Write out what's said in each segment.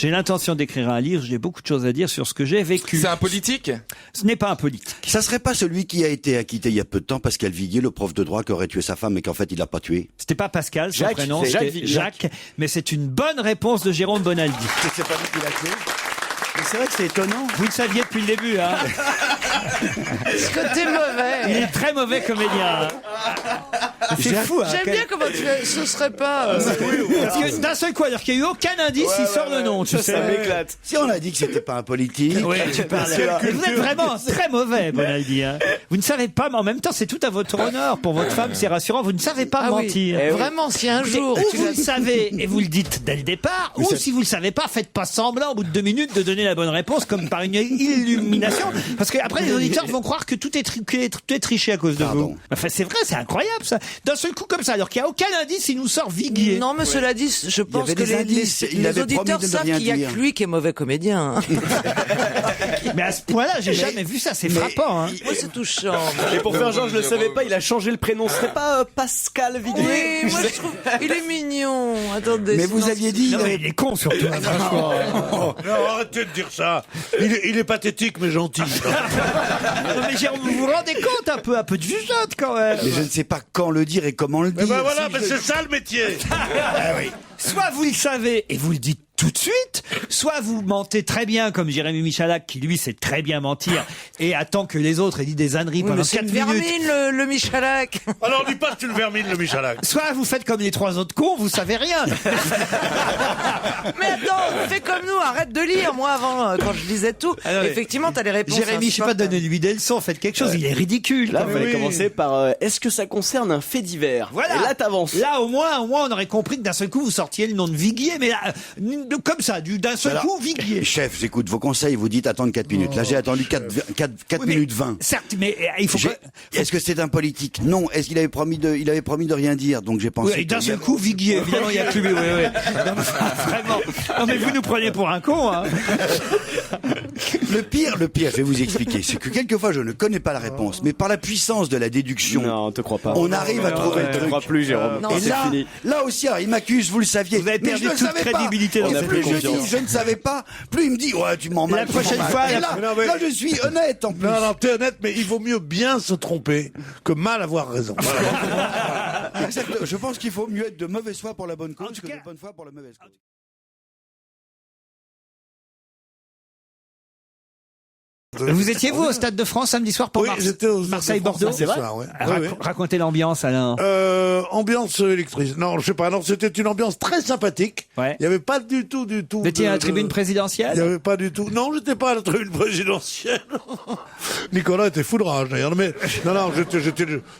J'ai l'intention d'écrire un livre, j'ai beaucoup de choses à dire sur ce que j'ai vécu. C'est un politique? Ce n'est pas un politique. Ça serait pas celui qui a été acquitté il y a peu de temps, Pascal Viguier, le prof de droit qui aurait tué sa femme mais qu'en fait il l'a pas tué? C'était pas Pascal, son Jacques, prénom, c'est c'était Jacques. Jacques, mais c'est une bonne réponse de Jérôme Bonaldi. C'est pas lui qui l'a tué? Mais c'est vrai que c'est étonnant. Vous le saviez depuis le début, hein. Est-ce que t'es mauvais? Il est très mauvais comédien. C'est fou, hein. J'aime bien comment tu fais. Ce serait pas. Parce que d'un seul coup, alors qu'il n'y a eu aucun indice, il sort le nom, tu sais. Ça m'éclate. Si on a dit que c'était pas un politique. Oui, tu parles. Mais vous êtes vraiment très mauvais, Bonaldi. Hein. Vous ne savez pas, mais en même temps, c'est tout à votre honneur. Pour votre femme, c'est rassurant. Vous ne savez pas Ah oui. mentir. Vraiment, si un jour. Ou vous le savez et vous le dites dès le départ, ou si vous le savez pas, faites pas semblant au bout de 2 minutes de donner la bonne réponse comme par une illumination. Parce que après, les auditeurs vont croire que tout est truqué, tout est triché à cause de vous. Enfin, c'est vrai, c'est incroyable ça. D'un seul coup comme ça, alors qu'il n'y a aucun indice, il nous sort Viguier. Non, mais cela dit, je pense avait que des indices. Il les avait auditeurs promis de ne savent rien qu'il y a dire. que lui qui est mauvais comédien. Hein. Mais à ce point-là, j'ai jamais vu ça. C'est frappant. Hein. Moi, c'est touchant. Et pour faire genre, je le savais pas, il a changé le prénom. C'était pas Pascal Viguier? Oui, moi je trouve. Il est mignon. Attendez. Mais vous aviez dit. Non, mais il est con surtout. Hein, franchement. Non, arrêtez de dire ça. Il est pathétique mais gentil. Non, mais Jérôme, vous vous rendez compte un peu de jugeote quand même. Mais je ne sais pas quand le dire et comment le dire. Ben voilà, Si mais je- c'est ça le métier. Soit vous le savez et vous le dites tout de suite, soit vous mentez très bien comme Jérémy Michalak qui lui sait très bien mentir et attend que les autres aient dit des âneries Oui, pendant mais c'est 4 une minutes. vermine, le Michalak. Alors dis pas que tu le vermines le Michalak. Soit vous faites comme les 3 autres cons, vous savez rien. Mais attends, fais comme nous, arrête de lire. Moi, avant, quand je lisais tout, Ah non, mais- effectivement, t'as les réponses. Jérémy, je sais pas, donnez-lui des leçons, faites quelque chose, il est ridicule. Là, quand vous même. allez commencer par est-ce que ça concerne un fait divers? Voilà. Et là, t'avances. Là, au moins, on aurait compris que d'un seul coup, vous sortiez le nom de Viguier, mais là, comme ça, d'un seul Alors, coup, Viguier. Chef, j'écoute vos conseils, vous dites attendre 4 minutes. Là, j'ai attendu 4 Oui, mais- minutes 20. Certes, mais il faut J'ai- que... Est-ce que c'est un politique? Non. Est-ce qu'il avait promis de rien dire? Donc j'ai pensé. Oui, et d'un que- seul coup, Viguier, évidemment, il y a que lui, oui. Non, mais, vraiment. Non, mais vous nous prenez pour un con, hein. Le pire, je vais vous expliquer, c'est que quelquefois je ne connais pas la réponse, mais par la puissance de la déduction, Non, te crois pas. on arrive à trouver le Je te truc. crois plus, Jérôme. Non, Et c'est là, fini. là aussi, alors, il m'accuse, vous le saviez. Vous avez Mais perdu je le toute savais crédibilité pas. dans Et cette plus je confiance. dis, je ne savais pas, plus il me dit, ouais, tu m'en La prochaine fois, Et là, là, je suis honnête en plus. Non, t'es honnête, mais il vaut mieux bien se tromper que mal avoir raison. Exact. Je pense qu'il faut mieux être de mauvaise foi pour la bonne cause que cas- de bonne foi pour la mauvaise cause. Vous étiez vous au Stade de France samedi soir pour Oui, j'étais au Marseille-Bordeaux? C'est vrai. Ouais. Oui, oui. Racontez l'ambiance, Alain. Ambiance électrice. Non, je sais pas. Non, c'était une ambiance très sympathique. Ouais. Il y avait pas du tout. Vous étiez à la tribune Il y présidentielle? avait pas du tout. Non, j'étais pas à la tribune présidentielle. Nicolas était fou de rage d'ailleurs. Mais non,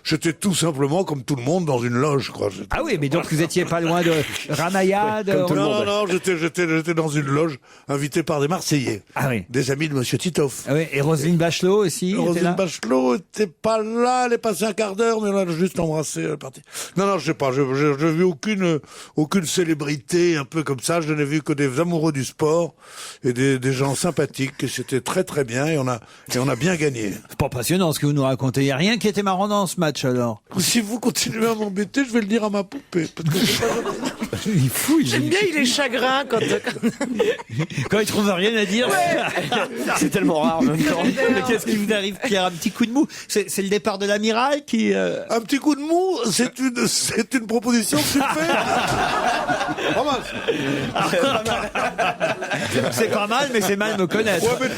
j'étais tout simplement comme tout le monde dans une loge, quoi. Ah oui, mais donc vous étiez pas loin de Ramayad. comme tout le monde. Non, j'étais dans une loge invité par des Marseillais. Ah oui. Des amis de Monsieur Titoff. Ah oui, et Roselyne Bachelot aussi était Roselyne là. Bachelot était pas là, elle est passée un quart d'heure, mais elle a juste embrassé, elle est partie. Non, je sais pas, je vu aucune célébrité un peu comme ça, je n'ai vu que des amoureux du sport et des gens sympathiques, et c'était très très bien, et on a bien gagné. C'est pas passionnant ce que vous nous racontez. Il n'y a rien qui était marrant dans ce match alors. Si vous continuez à m'embêter, je vais le dire à ma poupée, parce que c'est pas Il fouille. J'aime bien, il est chagrin quand. Quand il trouve rien à dire. C'est tellement rare, en même temps. Mais qu'est-ce qui vous arrive, Pierre? Un petit coup de mou? C'est le départ de l'amiral qui... Un petit coup de mou, c'est une proposition que tu fais. Pas mal. C'est pas mal, mais c'est mal me connaître. Ouais, mais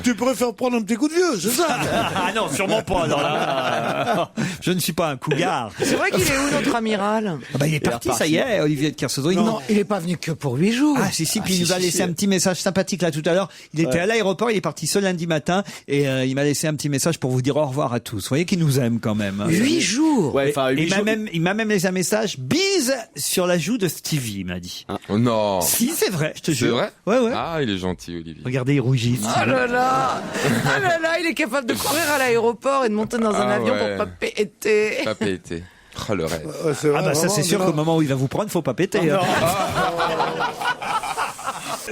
tu pourrais faire prendre un petit coup de vieux, c'est ça? Ah non, sûrement pas. Non, là. Je ne suis pas un cougar. C'est vrai qu'il est où notre amiral? Ah bah, il est parti, ça y est, Olivier de Kersauzon. Non, il est pas venu que pour 8 jours. Ah si, puis il nous a laissé un petit message sympathique là tout à l'heure. Il était à l'aéroport, il est parti ce lundi matin et il m'a laissé un petit message pour vous dire au revoir à tous. Vous voyez qu'il nous aime quand même. 8 jours. Ouais, enfin, Et 8 jours. il m'a même laissé un message, bise sur la joue de Stevie, il m'a dit. Oh non. Si, c'est vrai, je te C'est jure. vrai? Ouais. Ah, il est gentil, Olivier. Regardez, il rougit. Oh là là. Ah là là, il est capable de courir à l'aéroport et de monter dans un Ah avion ouais. pour pas péter. Pas pété. Oh, le rêve. Ah bah ça c'est sûr qu'au moment où il va vous prendre, faut pas péter. Hein.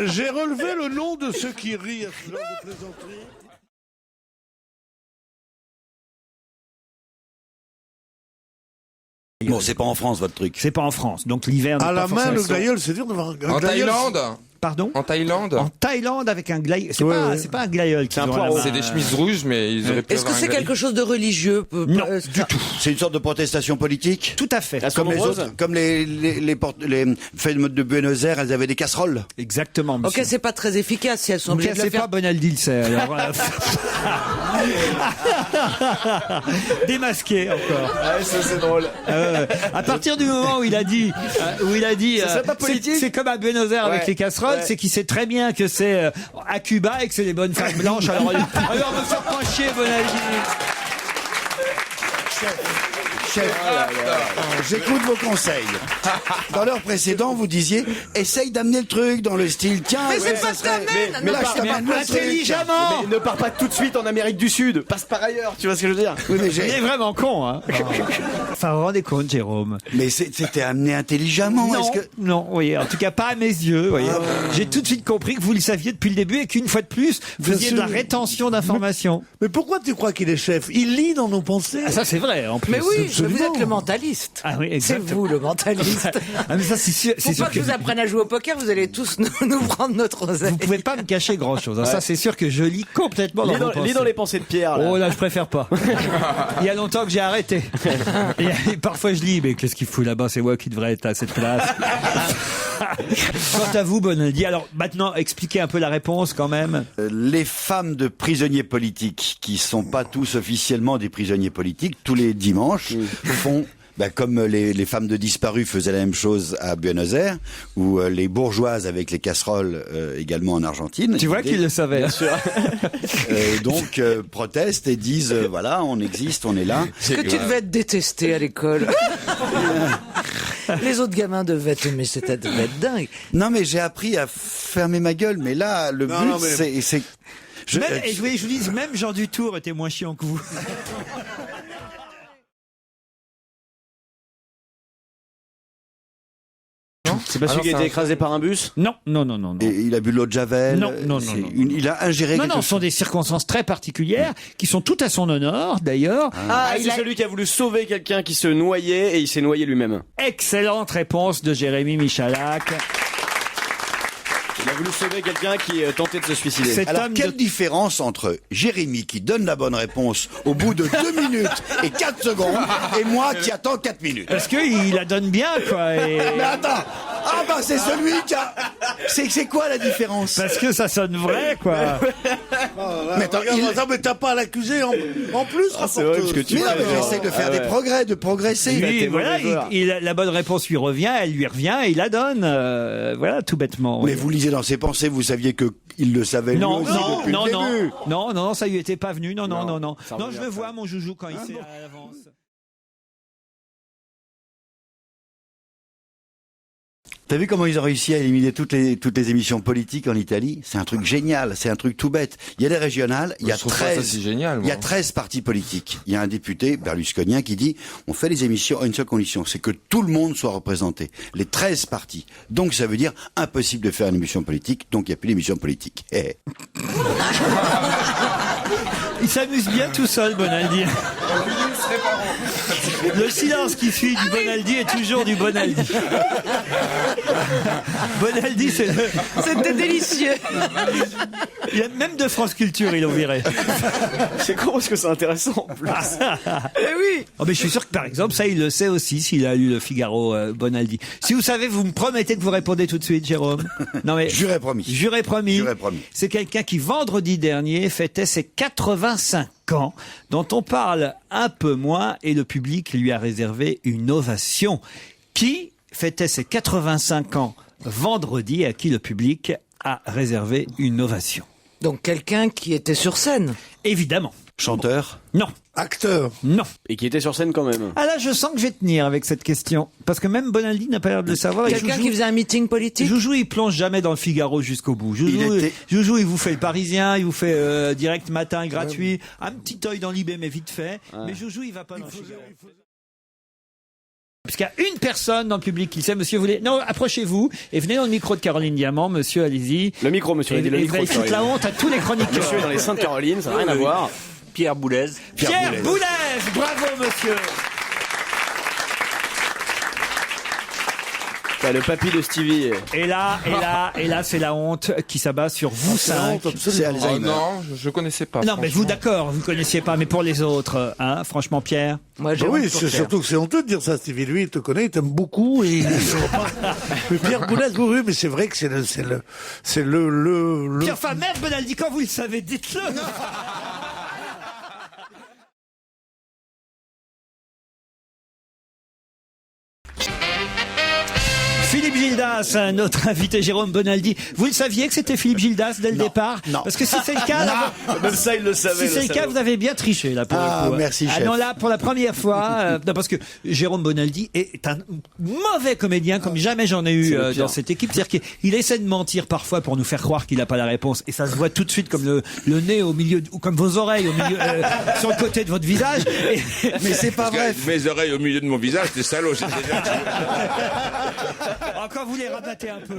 J'ai relevé le nom de ceux qui rient à ce genre de plaisanterie. Bon, c'est pas en France votre truc. C'est pas en France, donc l'hiver. À n'est la pas main, le forcément- glaïeul, c'est dur de voir un En glaïeul. Thaïlande Pardon. En Thaïlande En Thaïlande avec un glaïeul. C'est Ouais, pas, ouais. c'est pas un glaïeul. C'est un qu'ils ont à la poireau. main. C'est des chemises rouges, mais ils auraient pu Est-ce que avoir c'est un glaïeul. quelque chose de religieux Non, du tout. C'est une sorte de protestation politique. Tout à fait. Elles sont Comme les nombreuses autres, comme les fêtes de Buenos Aires, elles avaient des casseroles. Exactement. Ok, Monsieur. c'est pas très efficace si elles sont Donc obligées de le c'est faire. pas Bonaldi le sait. Alors, démasqué encore. Ouais, ça c'est drôle. À partir du moment où il a dit, Ça serait pas c'est- politique c'est comme à Buenos Aires avec Ouais. les casseroles, Ouais. c'est qu'il sait très bien que c'est à Cuba et que c'est les bonnes femmes blanches. Alors me faire pas chier, Bonaldi. Chef, j'écoute vos conseils. Dans l'heure précédente, vous disiez, essaye d'amener le truc dans le style, tiens, Mais c'est ouais, pas ça serait- t'amènes. Mais là, par- je t'amène le truc. Intelligemment. Mais ne pars pas tout de suite en Amérique du Sud. Passe par ailleurs. Tu vois ce que je veux dire? Oui, mais, Il est vraiment con, hein. Enfin, vous vous rendez compte, Jérôme? mais c'était amené intelligemment. Non, Est-ce que... non, vous voyez, en tout cas pas à mes yeux, vous voyez. J'ai tout de suite compris que vous le saviez depuis le début et qu'une fois de plus, vous faisiez de la rétention d'informations. Mais pourquoi tu crois qu'il est chef? Il lit dans nos pensées. Ah, ça c'est vrai, en plus. Mais oui, absolument. vous êtes le mentaliste. Ah oui, C'est exactement. vous le mentaliste. Ah, mais ça c'est sûr, Faut pas que vous appreniez à jouer au poker, vous allez tous nous prendre notre oseille. vous pouvez pas me cacher grand chose. Ça c'est sûr que je lis complètement dans Lis vos dans, pensées. lis dans les pensées de Pierre. Là. Oh là, je préfère pas. Il y a longtemps que j'ai arrêté. Et parfois je lis, mais qu'est-ce qu'il fout là-bas? C'est moi qui devrais être à cette place. Quant à vous, Bonaldi, alors maintenant, expliquez un peu la réponse quand même. Les femmes de prisonniers politiques, qui sont pas tous officiellement des prisonniers politiques, tous les dimanches, font... comme les femmes de disparus faisaient la même chose à Buenos Aires, ou les bourgeoises avec les casseroles également en Argentine. Tu vois qu'il le savait. Donc protestent et disent voilà, on existe, on est là. Est-ce que tu devais être détesté à l'école? Les autres gamins devaient t'aimer, c'était devait être dingue. Non mais j'ai appris à fermer ma gueule, mais là le Non, but non, mais- c'est Même, et je voulais que je vous dise, même Jean Dutour était moins chiant que vous. C'est pas celui qui a été écrasé par un bus? Non, non, non, non, non. et il a bu de l'eau de javel. Non, non, non, c'est non. il a ingéré Non, quelque non, ce sont chose. des circonstances très particulières qui sont toutes à son honneur, d'ailleurs. Ah, il c'est a- celui qui a voulu sauver quelqu'un qui se noyait et il s'est noyé lui-même. Excellente réponse de Jérémy Michalak. Il a voulu sauver quelqu'un qui tentait de se suicider. Cet Alors homme quelle de... différence entre Jérémy qui donne la bonne réponse au bout de 2 minutes et 4 secondes et moi qui attends 4 minutes. Parce qu'il la donne bien, quoi. Et... Mais attends, ah bah c'est celui qui a... C'est quoi la différence? Parce que ça sonne vrai, quoi. Mais attends, Mais t'as pas à l'accuser en plus, c'est vrai, parce que tu Mais non, vas mais voir. j'essaie de faire Ah ouais. des progrès, de progresser. Lui, t'es voilà, mauvais joueur. la bonne réponse lui revient, elle lui revient et il la donne. Voilà, tout bêtement. Mais oui. vous lisez dans ses pensées, vous saviez que il le savait lui Non, aussi non, depuis non, le non, début. non, non, ça lui était pas venu. Non, non, non, non. ça Non, revient je le après. vois, mon joujou, quand il sait à l'avance. T'as vu comment ils ont réussi à éliminer toutes les émissions politiques en Italie? C'est un truc génial, c'est un truc tout bête. Il y a les régionales, il y a Je trouve pas ça 13, si génial, il y a moi. 13 partis politiques. Il y a un député berlusconien qui dit on fait les émissions à une seule condition, c'est que tout le monde soit représenté. Les 13 partis. Donc ça veut dire impossible de faire une émission politique, donc il n'y a plus d'émission politique. Eh. Il s'amuse bien tout seul, Bonaldi. Le silence qui suit du Bonaldi est toujours du Bonaldi. Bonaldi, c'est le... C'était délicieux. Il a même de France Culture, ils l'ont viré. C'est con parce que c'est intéressant en plus. Eh oui. Oh, mais je suis sûr que par exemple, ça il le sait aussi s'il a lu le Figaro, Bonaldi. Si vous savez, vous me promettez que vous répondez tout de suite, Jérôme. Non mais Juré promis. Juré promis. Juré promis. C'est quelqu'un qui vendredi dernier fêtait ses 85 ans, dont on parle un peu moins et le public lui a réservé une ovation. Qui fêtait ses 85 ans vendredi et à qui le public a réservé une ovation? Donc quelqu'un qui était sur scène. Évidemment. Chanteur. Non. Acteur. Non. Et qui était sur scène quand même. Ah là, je sens que je vais tenir avec cette question. Parce que même Bonaldi n'a pas l'air de le savoir. Et Quelqu'un Joujou- qui faisait un meeting politique. Joujou, il plonge jamais dans le Figaro jusqu'au bout. Il Joujou, il vous fait le Parisien, il vous fait direct matin gratuit, un petit œil dans l'IB mais vite fait. Mais Joujou, il va pas dans le Figaro. Parce qu'il y a une personne dans le public qui sait, monsieur, vous voulez... Non, approchez-vous et venez dans le micro de Caroline Diamant, monsieur, allez-y. Le micro, monsieur, Et, il dit le et vous micro. allez foutre la Florian. honte à tous les chroniqueurs. Monsieur est dans les Saintes-Carolines, ça n'a rien à voir. Pierre Boulez. Pierre Boulez, bravo monsieur. T'as le papy de Stevie. Et là, c'est la honte qui s'abat sur vous cinq. C'est Oh Alzheimer. non, je connaissais pas. Non, mais vous, franchement. d'accord, vous ne connaissiez pas, mais pour les autres, hein, franchement, Pierre. Moi, j'ai Bah oui, honte pour c'est Pierre. surtout que c'est honteux de dire ça, Stevie. Lui, il te connaît, il t'aime beaucoup et il ne saura pas. Mais Pierre Boulez, oui, mais c'est vrai que c'est le Pierre, enfin, merde, Bonaldi, quand vous le savez, dites-le. Philippe Gildas, notre invité Jérôme Bonaldi. Vous le saviez que c'était Philippe Gildas dès le départ? Non. Parce que si c'est le cas, là, Même ça, il le savait. si c'est le cas, vous avez bien triché là pour Ah, le coup. merci, Ah chef. non, là pour la première fois, non, parce que Jérôme Bonaldi est un mauvais comédien comme jamais j'en ai eu dans cette équipe. C'est-à-dire qu'il essaie de mentir parfois pour nous faire croire qu'il n'a pas la réponse, et ça se voit tout de suite comme le nez au milieu, ou comme vos oreilles au milieu, sur le côté de votre visage. Mais c'est pas vrai. Mes oreilles au milieu de mon visage, t'es salaud. Encore vous les rabattez un peu.